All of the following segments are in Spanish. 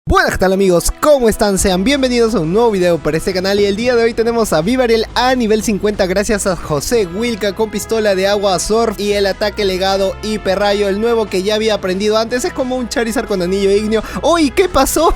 Buenas, ¿qué tal amigos? ¿Cómo están? Sean bienvenidos a un nuevo video para este canal y el día de hoy tenemos a Bibarel a nivel 50 gracias a José Wilka con pistola de agua Surf y el ataque legado hiperrayo, el nuevo que ya había aprendido antes. Es como un Charizard con anillo ígneo. ¡Uy! ¿Qué pasó?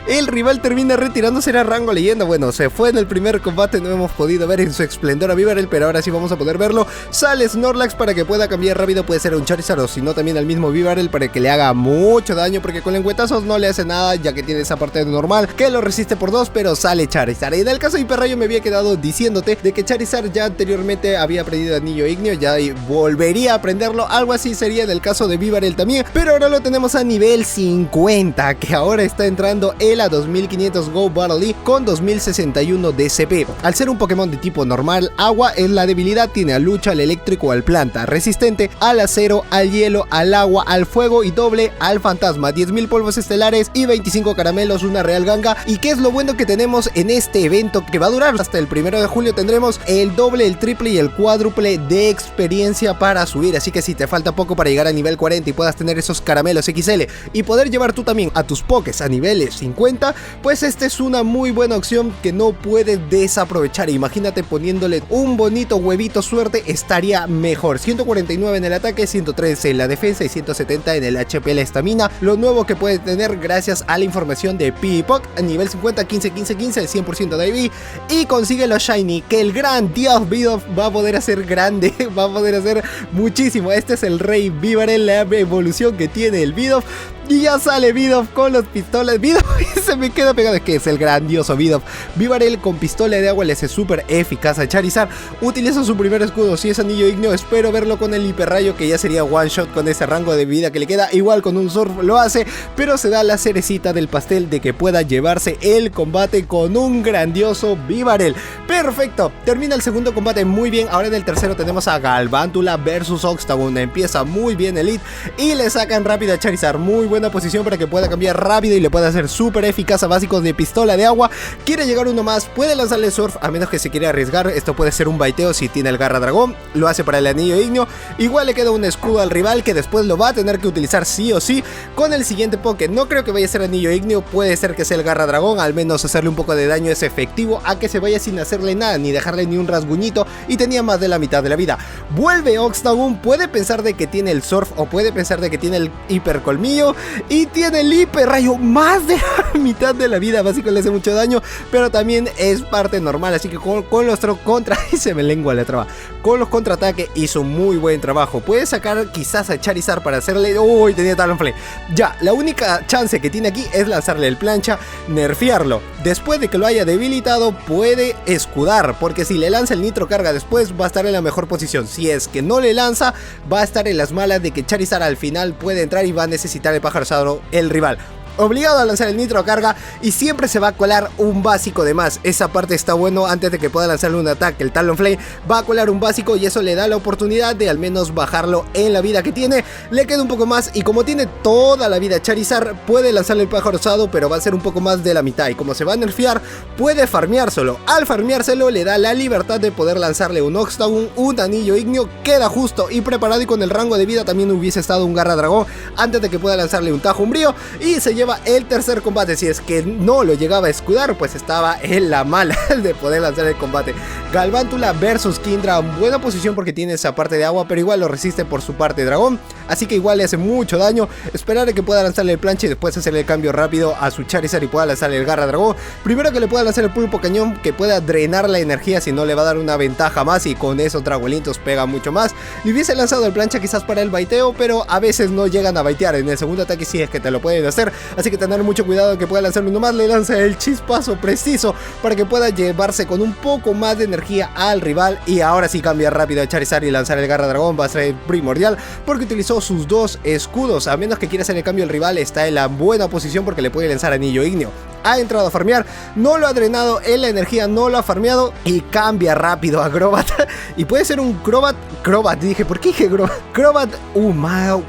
El rival termina retirándose, era rango leyenda. Bueno, se fue en el primer combate, no hemos podido ver en su esplendor a Bibarel, pero ahora sí vamos a poder verlo. Sale Snorlax para que pueda cambiar rápido, puede ser un Charizard o si no también al mismo Bibarel para que le haga mucho daño, porque con lengüetazos no le hace nada, ya que tiene esa parte normal que lo resiste por 2, pero sale Charizard. Y en el caso de hiperrayo me había quedado diciéndote de que Charizard ya anteriormente había aprendido anillo ígneo, ya volvería a aprenderlo, algo así sería en el caso de Bibarel también, pero ahora lo tenemos a nivel 50, que ahora está entrando él a 2500 Go Battle League con 2061 DCP. Al ser un Pokémon de tipo normal, agua es la debilidad, tiene a lucha, al eléctrico, al planta, resistente al acero, al hielo, al agua, al fuego y doble al fantasma, 10.000 polvos estelares y 25 caramelos, una real ganga. Y qué es lo bueno que tenemos en este evento que va a durar hasta el 1 de julio, tendremos el doble, el triple y el cuádruple de experiencia para subir, así que si te falta poco para llegar a nivel 40 y puedas tener esos caramelos XL y poder llevar tú también a tus pokés a niveles 50, pues esta es una muy buena opción que no puedes desaprovechar. Imagínate poniéndole un bonito huevito suerte, estaría mejor. 149 en el ataque, 113 en la defensa y 170 en el HP, la estamina, lo nuevo que puede tener gracias a la información de Pipok a nivel 50, 15, 15, 15, 100% de IV, y consigue los Shiny, que el gran Dios Bidoof va a poder hacer grande, va a poder hacer muchísimo. Este es el rey Bibarel, la evolución que tiene el Bidoof. Y ya sale Bidoof con las pistolas. Bidoof se me queda pegado, es que es el grandioso Bidoof. Bibarel con pistola de agua le hace súper eficaz a Charizard. Utiliza su primer escudo, si es anillo ígneo. Espero verlo con el hiperrayo, que ya sería one shot con ese rango de vida que le queda. Igual con un Surf lo hace, pero se da la cerecita del pastel de que pueda llevarse el combate con un grandioso Bibarel. Perfecto, termina el segundo combate muy bien. Ahora en el tercero tenemos a Galvántula versus Octagon. Empieza muy bien el lead y le sacan rápido a Charizard. Muy buena posición para que pueda cambiar rápido y le pueda hacer súper eficaz a básicos de pistola de agua. Quiere llegar uno más, puede lanzarle Surf a menos que se quiera arriesgar. Esto puede ser un baiteo si tiene el Garra Dragón. Lo hace para el anillo ígneo. Igual le queda un escudo al rival que después lo va a tener que utilizar sí o sí con el siguiente Poké. No creo que vaya a ser anillo ígneo, puede ser que sea el Garra Dragón. Al menos hacerle un poco de daño es efectivo a que se vaya sin hacerle nada ni dejarle ni un rasguñito, y tenía más de la mitad de la vida. Vuelve Octagon, puede pensar de que tiene el Surf o puede pensar de que tiene el hiper colmillo y tiene el hiperrayo, más de la mitad de la vida. Básico le hace mucho daño, pero también es parte normal, así que con los contra y se me lengua la traba. Con los contraataques hizo muy buen trabajo. Puede sacar quizás a Charizard para hacerle... Uy, tenía Talonflame. Ya, la única chance que tiene aquí es lanzarle el plancha, nerfearlo. Después de que lo haya debilitado puede escudar, porque si le lanza el nitro carga después va a estar en la mejor posición. Si es que no le lanza, va a estar en las malas de que Charizard al final puede entrar y va a necesitar el pájaro asado el rival. Obligado a lanzar el nitro carga y siempre se va a colar un básico de más. Esa parte está bueno, antes de que pueda lanzarle un ataque el Talonflame va a colar un básico y eso le da la oportunidad de al menos bajarlo en la vida que tiene. Le queda un poco más y como tiene toda la vida Charizard puede lanzarle el pájaro osado, pero va a ser un poco más de la mitad, y como se va a nerfear puede farmeárselo. Al farmeárselo le da la libertad de poder lanzarle un Octagon, un anillo ígneo, queda justo y preparado, y con el rango de vida también hubiese estado un Garra Dragón antes de que pueda lanzarle un Tajo Umbrío, y se lleva el tercer combate. Si es que no lo llegaba a escudar, pues estaba en la mala de poder lanzar el combate. Galvántula versus Kindra, buena posición porque tiene esa parte de agua, pero igual lo resiste por su parte de dragón, así que igual le hace mucho daño. Esperar a que pueda lanzarle el plancha y después hacerle el cambio rápido a su Charizard y pueda lanzarle el Garra Dragón. Primero que le pueda lanzar el pulpo cañón, que pueda drenar la energía, si no le va a dar una ventaja más, y con esos Dragolitos pega mucho más. Le hubiese lanzado el plancha quizás para el baiteo, pero a veces no llegan a baitear. En el segundo ataque sí es que te lo pueden hacer, así que tener mucho cuidado que pueda lanzarle uno más. Le lanza el chispazo preciso para que pueda llevarse con un poco más de energía al rival, y ahora sí cambia rápido a Charizard y lanzar el Garra Dragón va a ser primordial porque utilizó sus dos escudos. A menos que quiera hacer el cambio, el rival está en la buena posición porque le puede lanzar anillo ígneo. Ha entrado a farmear, no lo ha drenado en la energía, no lo ha farmeado y cambia rápido a Crobat. Y puede ser un Crobat Crobat, dije, ¿por qué dije Crobat? Crobat,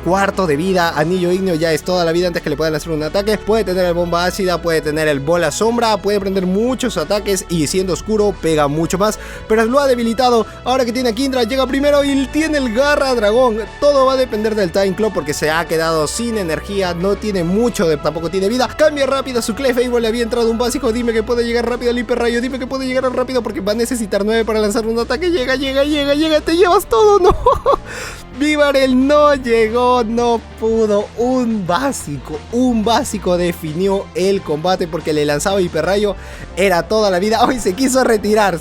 cuarto de vida, anillo ígneo ya es toda la vida antes que le puedan hacer un ataque. Puede tener el bomba ácida, puede tener el bola sombra, puede prender muchos ataques y siendo oscuro pega mucho más, pero lo ha debilitado. Ahora que tiene a Kindra, llega primero y tiene el garra dragón. Todo va a depender del Time Claw porque se ha quedado sin energía, no tiene mucho, tampoco tiene vida. Cambia rápido su Clefable, le había entrado un básico. Dime que puede llegar rápido al hiper rayo, dime que puede llegar rápido porque va a necesitar 9 para lanzar un ataque. Llega, te llevas todo, no. Vivarel no llegó, no pudo. Un básico definió el combate porque le lanzaba hiperrayo. Era toda la vida. Hoy se quiso retirar,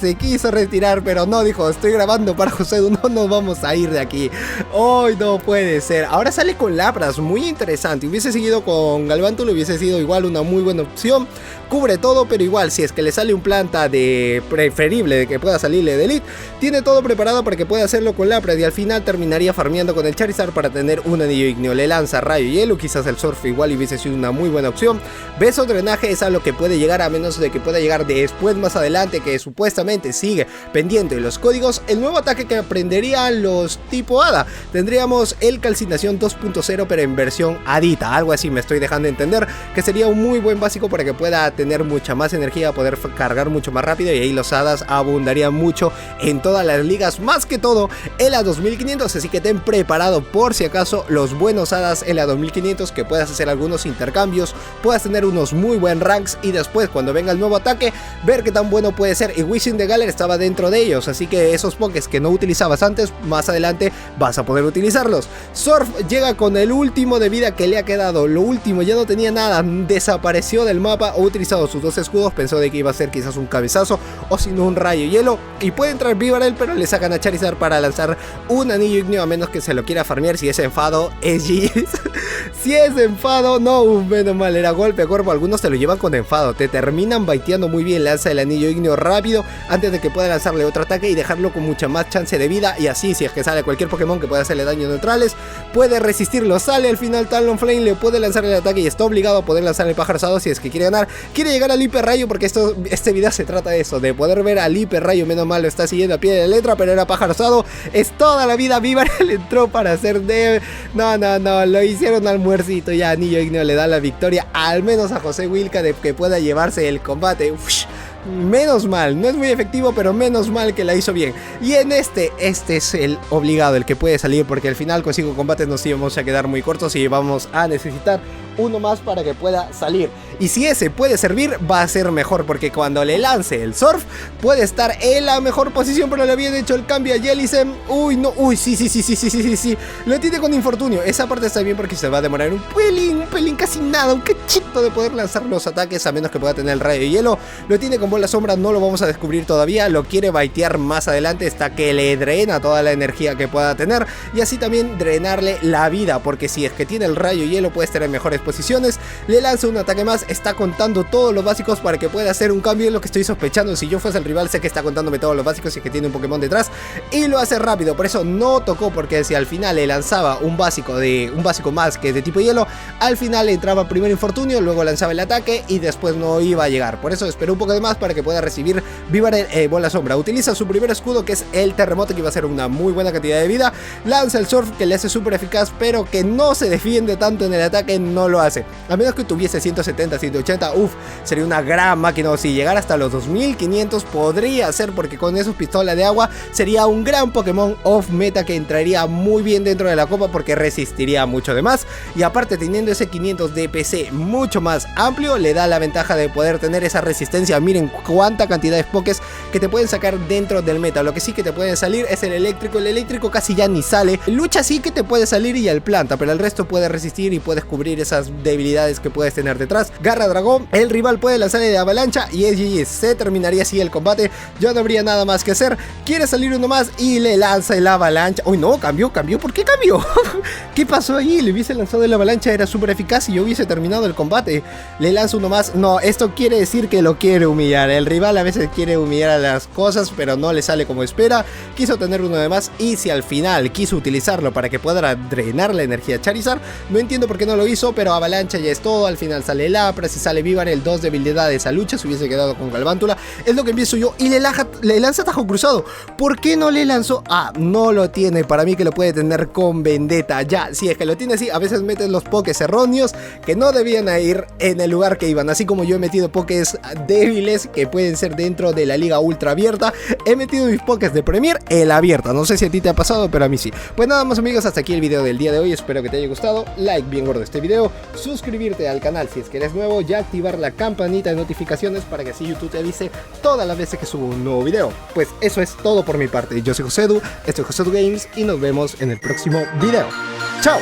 pero no, dijo, estoy grabando para José, no nos vamos a ir de aquí. Hoy no puede ser. Ahora sale con Lapras, muy interesante. Hubiese seguido con Galvantula, hubiese sido igual una muy buena opción. Cubre todo, pero igual, si es que le sale un planta de preferible de que pueda salirle de Elite, tiene todo preparado para que pueda hacerlo con Lapras y al final terminaría farmeando con el Charizard para tener un anillo ígneo. Le lanza rayo y hielo, quizás el surf igual hubiese sido una muy buena opción. Beso drenaje es a lo que puede llegar, a menos de que pueda llegar después más adelante, que supuestamente sigue pendiente de los códigos. El nuevo ataque que aprenderían los tipo hada, tendríamos el calcinación 2.0 pero en versión hadita, algo así me estoy dejando entender, que sería un muy buen básico para que pueda tener mucha más energía, poder cargar mucho más rápido y ahí los hadas abundarían mucho en todas las ligas, más que todo en la 2500, así que ten preparado por si acaso los buenos hadas en la 2500, que puedas hacer algunos intercambios, puedas tener unos muy buen ranks y después cuando venga el nuevo ataque ver qué tan bueno puede ser. Y Wishing the Galar estaba dentro de ellos, así que esos pokés que no utilizabas antes, más adelante vas a poder utilizarlos. Surf llega con el último de vida que le ha quedado, lo último, ya no tenía nada, desapareció del mapa, ha utilizado sus dos escudos, pensó de que iba a ser quizás un cabezazo o si no un rayo hielo, y puede entrar Vivarel, pero le sacan a Charizard para lanzar un anillo ígneo, a menos que se lo quiera farmear. Si es enfado, es GG. Si es enfado, no, menos mal, era golpe a cuerpo. Algunos te lo llevan con enfado, te terminan baiteando muy bien. Lanza el anillo ígneo rápido antes de que pueda lanzarle otro ataque y dejarlo con mucha más chance de vida, y así si es que sale cualquier Pokémon que pueda hacerle daños neutrales, puede resistirlo. Sale al final Talonflame, le puede lanzar el ataque y está obligado a poder lanzar el pájaro asado si es que quiere ganar. Quiere llegar al hiper rayo porque este video se trata de eso, de poder ver al hiper rayo. Menos mal lo está siguiendo a pie de la letra, pero era pájaro asado, es toda la vida. Vivarel entró para hacer de... No, lo hicieron almuercito. Ya anillo ígneo le da la victoria, al menos a José Wilka, de que pueda llevarse el combate. Uf, menos mal, no es muy efectivo, pero menos mal que la hizo bien. Y en este es el obligado, el que puede salir, porque al final con 5 combates nos íbamos a quedar muy cortos y vamos a necesitar uno más para que pueda salir. Y si ese puede servir, va a ser mejor, porque cuando le lance el surf puede estar en la mejor posición. Pero le habían hecho el cambio a Jellicent. Uy, no, uy, sí, lo tiene con infortunio. Esa parte está bien porque se va a demorar un pelín, casi nada, un cachito de poder lanzar los ataques, a menos que pueda tener el rayo de hielo. Lo tiene con bola sombra, no lo vamos a descubrir todavía. Lo quiere baitear más adelante hasta que le drena toda la energía que pueda tener, y así también drenarle la vida, porque si es que tiene el rayo de hielo puede estar en mejores posiciones. Le lanza un ataque más, está contando todos los básicos para que pueda hacer un cambio. Es lo que estoy sospechando. Si yo fuese el rival, sé que está contándome todos los básicos y que tiene un Pokémon detrás, y lo hace rápido. Por eso no tocó, porque si al final le lanzaba un básico más que de tipo hielo, al final le entraba primero infortunio, luego lanzaba el ataque y después no iba a llegar. Por eso esperó un poco de más para que pueda recibir Vivarel bola sombra. Utiliza su primer escudo, que es el terremoto, que iba a ser una muy buena cantidad de vida. Lanza el surf, que le hace súper eficaz, pero que no se defiende tanto en el ataque, no lo hace. A menos que tuviese 170, 180, sería una gran máquina. O si llegara hasta los 2500 podría ser, porque con esos pistolas de agua sería un gran Pokémon off meta que entraría muy bien dentro de la copa, porque resistiría mucho de más. Y aparte, teniendo ese 500 de PC mucho más amplio, le da la ventaja de poder tener esa resistencia. Miren cuánta cantidad de pokés que te pueden sacar dentro del meta. Lo que sí que te pueden salir es el eléctrico casi ya ni sale. Lucha sí que te puede salir y el planta, pero el resto puede resistir y puedes cubrir esas debilidades que puedes tener detrás. Garra dragón, el rival puede lanzarle de avalancha y es GG, se terminaría así el combate. Ya no habría nada más que hacer. Quiere salir uno más y le lanza el avalancha. Uy, no, cambió, ¿por qué cambió? ¿Qué pasó ahí? Le hubiese lanzado el avalancha, era súper eficaz y yo hubiese terminado el combate. Le lanza uno más. No, esto quiere decir que lo quiere humillar. El rival a veces quiere humillar a las cosas, pero no le sale como espera. Quiso tener uno de más, y si al final quiso utilizarlo para que pueda drenar la energía a Charizard, no entiendo por qué no lo hizo, pero Avalancha ya es todo, al final sale Lapras y sale Vivarel, 2 debilidades a lucha, se hubiese quedado con Galvántula, es lo que empiezo yo, y le lanza Tajo Cruzado. ¿Por qué no le lanzó? Ah, no lo tiene, para mí que lo puede tener con Vendetta, ya, si es que lo tiene así, a veces metes los pokés erróneos que no debían ir en el lugar que iban, así como yo he metido pokés débiles que pueden ser dentro de la liga ultra abierta, he metido mis pokés de Premier en la abierta, no sé si a ti te ha pasado, pero a mí sí. Pues nada más amigos, hasta aquí el video del día de hoy, espero que te haya gustado, like bien gordo este video, suscribirte al canal si es que eres nuevo, y activar la campanita de notificaciones para que así YouTube te avise todas las veces que subo un nuevo video. Pues eso es todo por mi parte, yo soy Josedu, esto es Josedu Games y nos vemos en el próximo video. ¡Chao!